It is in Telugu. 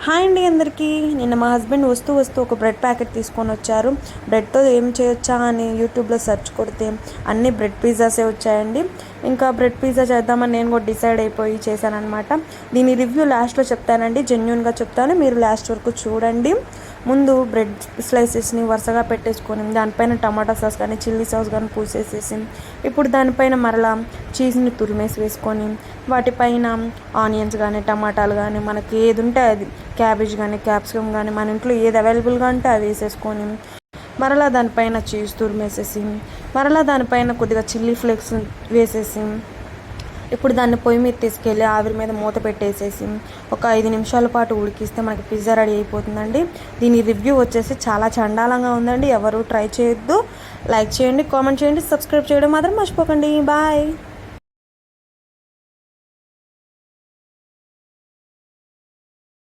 హాయ్ అండి అందరికీ. నిన్న మా హస్బెండ్ వస్తూ ఒక బ్రెడ్ ప్యాకెట్ తీసుకొని వచ్చారు. బ్రెడ్తో ఏం చేయొచ్చా అని యూట్యూబ్లో సెర్చ్ కొడితే అన్ని బ్రెడ్ పిజ్జాసే వచ్చాయండి. ఇంకా బ్రెడ్ పిజ్జా చేద్దామని నేను కూడా డిసైడ్ అయిపోయి చేశానమాట. దీని రివ్యూ లాస్ట్లో చెప్తానండి, జెన్యూన్గా చెప్తాను, మీరు లాస్ట్ వరకు చూడండి. ముందు బ్రెడ్ స్లైసెస్ని వరుసగా పెట్టేసుకొని దానిపైన టమాటా సాస్ కానీ చిల్లీ సాస్ కానీ పూసేసేసి ఇప్పుడు దానిపైన మరలా చీజ్ని తురిమేసి వేసుకొని వాటిపైన ఆనియన్స్ కానీ టమాటాలు కానీ మనకి ఏది ఉంటే అది, క్యాబేజ్ కానీ క్యాప్సికమ్ కానీ మన ఇంట్లో ఏది అవైలబుల్గా ఉంటే అది వేసేసుకొని మరలా దానిపైన చీజ్ తురిమేసేసి మరలా దానిపైన కొద్దిగా చిల్లీ ఫ్లేక్స్ వేసేసి ఇప్పుడు దాన్ని పొయ్యి మీద తీసుకెళ్ళి ఆవిరి మీద మూత పెట్టేసేసి ఒక 5 నిమిషాల పాటు ఉడికిస్తే మనకి పిజ్జా రెడీ అయిపోతుందండి. దీని రివ్యూ వచ్చేసి చాలా చండాలంగా ఉందండి. ఎవరు ట్రై చేయొద్దు. లైక్ చేయండి, కామెంట్ చేయండి, సబ్స్క్రైబ్ చేయడం మాత్రం మర్చిపోకండి. బాయ్.